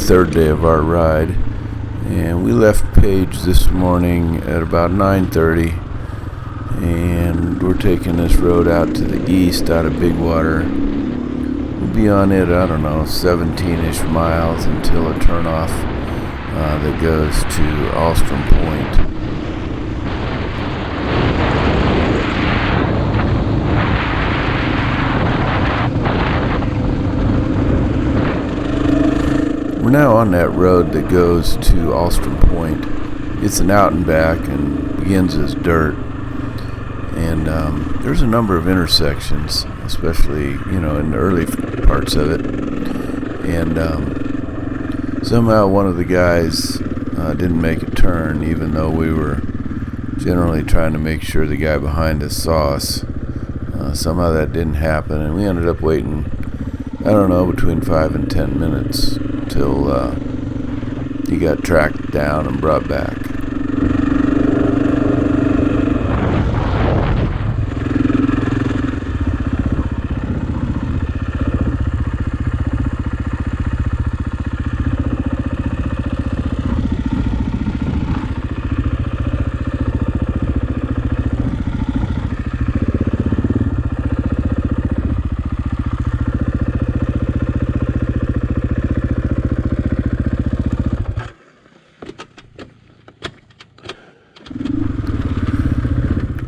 third day of our ride, and we left Page this morning at about 9:30, and we're taking this road out to the east out of Bigwater. We'll be on it, I don't know, 17-ish miles until a turnoff that goes to Alstrom Point. We're now on that road that goes to Alstrom Point. It's an out and back and begins as dirt. And there's a number of intersections, especially, in the early parts of it. And somehow one of the guys didn't make a turn, even though we were generally trying to make sure the guy behind us saw us. Somehow that didn't happen, and we ended up waiting, I don't know, between 5 and 10 minutes till he got tracked down and brought back.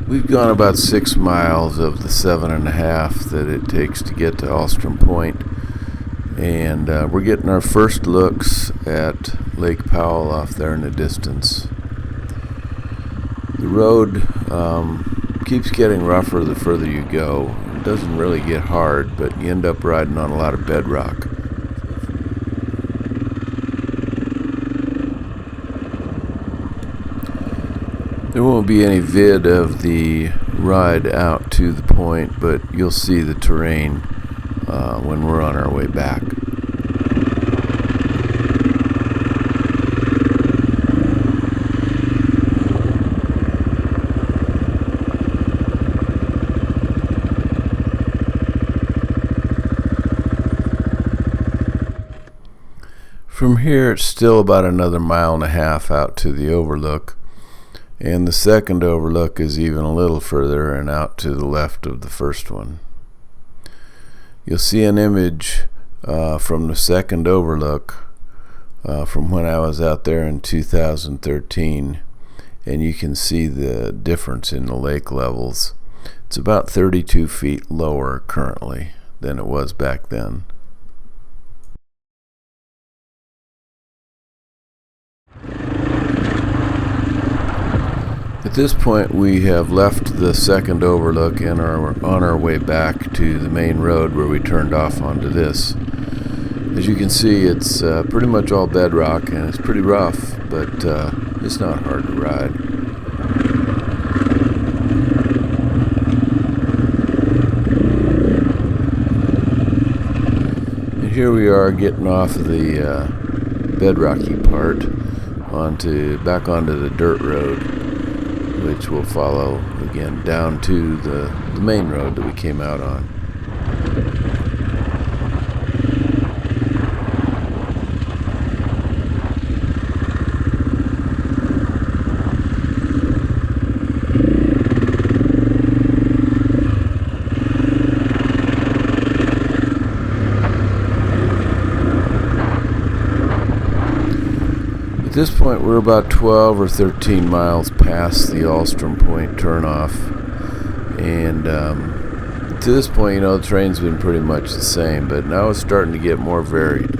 We've gone about 6 miles of the 7.5 that it takes to get to Alstrom Point, and we're getting our first looks at Lake Powell off there in the distance. The road keeps getting rougher the further you go. It doesn't really get hard, but you end up riding on a lot of bedrock. There won't be any vid of the ride out to the point, but you'll see the terrain when we're on our way back. From here, it's still about another 1.5 miles out to the overlook. And the second overlook is even a little further and out to the left of the first one. You'll see an image from the second overlook from when I was out there in 2013, and you can see the difference in the lake levels. It's about 32 feet lower currently than it was back then. At this point, we have left the second overlook and are on our way back to the main road where we turned off onto this. As you can see, it's pretty much all bedrock, and it's pretty rough, but it's not hard to ride. And here we are getting off of the bedrocky part back onto the dirt road, which will follow again down to the main road that we came out on. At this point, we're about 12 or 13 miles past the Alstrom Point turnoff, and to this point, the terrain's been pretty much the same, but now it's starting to get more varied.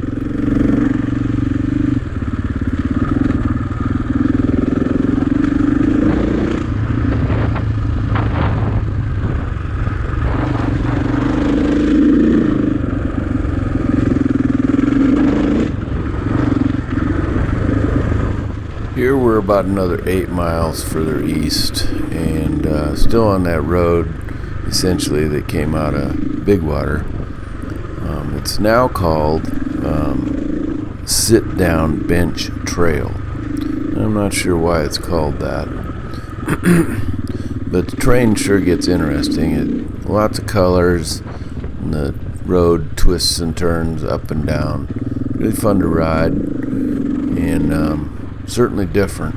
Here we're about another 8 miles further east, and still on that road essentially that came out of Bigwater. It's now called Sit Down Bench Trail. I'm not sure why it's called that, but the terrain sure gets interesting. Lots of colors, and the road twists and turns up and down. Really fun to ride, and certainly different.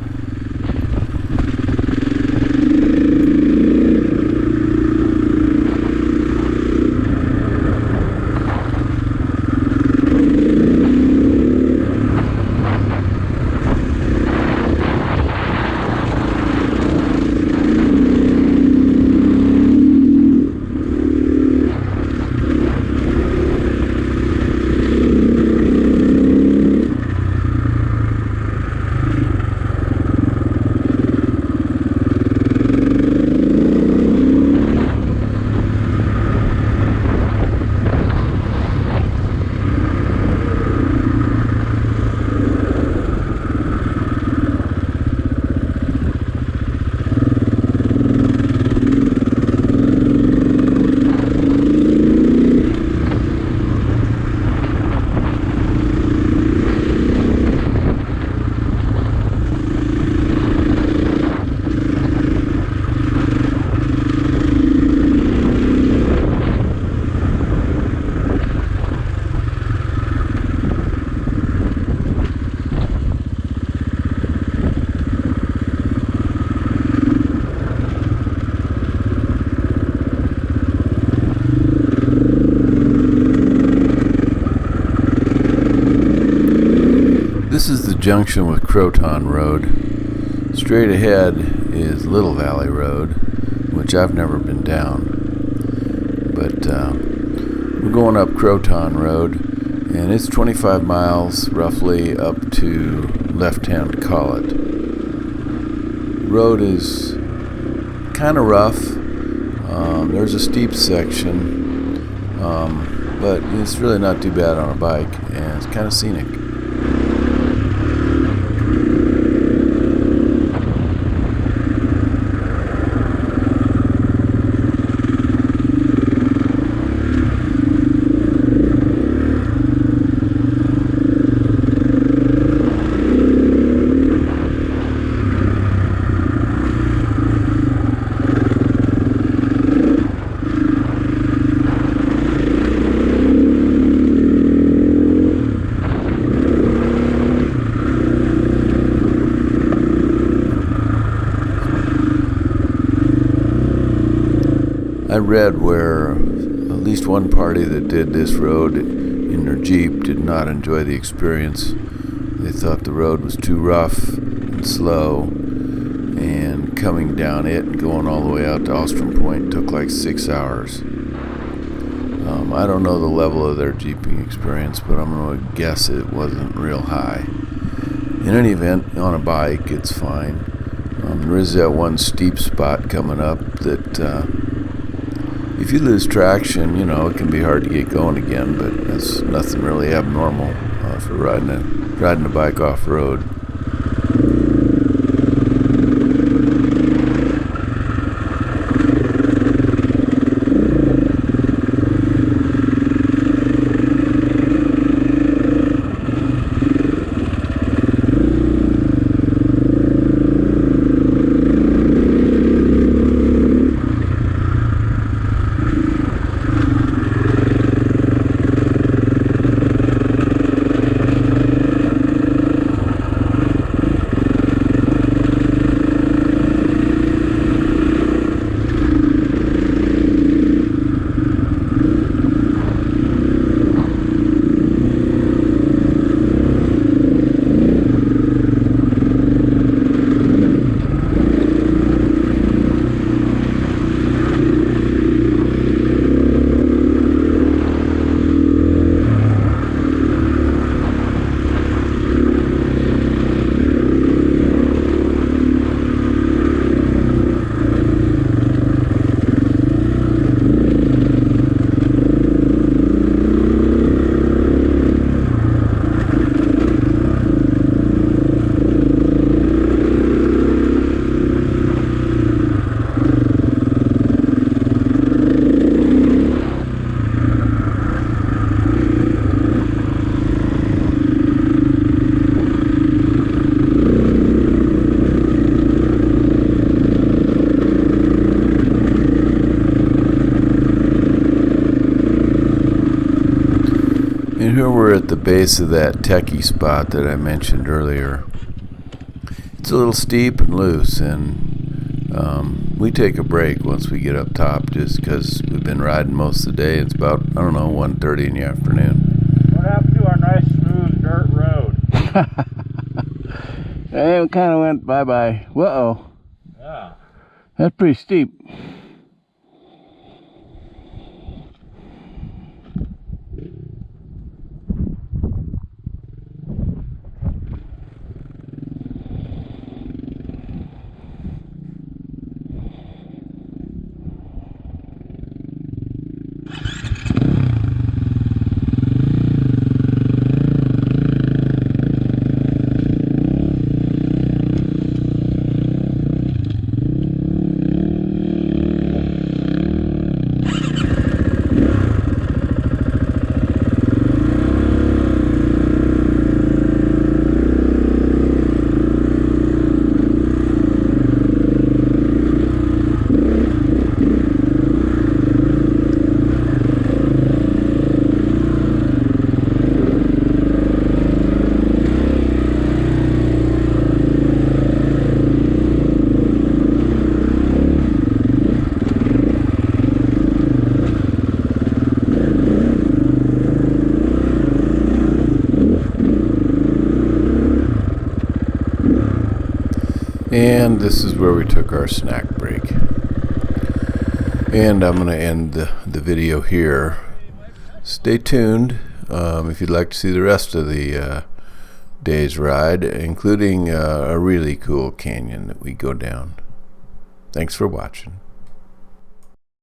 This is the junction with Croton Road. Straight ahead is Little Valley Road, which I've never been down. But we're going up Croton Road, and it's 25 miles roughly up to left-hand Collet. The road is kind of rough. There's a steep section, but it's really not too bad on a bike, and it's kind of scenic. I read where at least one party that did this road in their Jeep did not enjoy the experience. They thought the road was too rough and slow, and coming down it and going all the way out to Alstrom Point took like 6 hours. I don't know the level of their Jeeping experience, but I'm going to guess it wasn't real high. In any event, on a bike, it's fine. There is that one steep spot coming up that if you lose traction, it can be hard to get going again, but that's nothing really abnormal for riding a bike off-road. And here we're at the base of that techie spot that I mentioned earlier. It's a little steep and loose, and we take a break once we get up top just because we've been riding most of the day. It's about, 1:30 in the afternoon. What happened to our nice smooth dirt road? It kind of went bye-bye. Whoa. Yeah. That's pretty steep. And this is where we took our snack break. And I'm going to end the video here. Stay tuned if you'd like to see the rest of the day's ride, including a really cool canyon that we go down. Thanks for watching.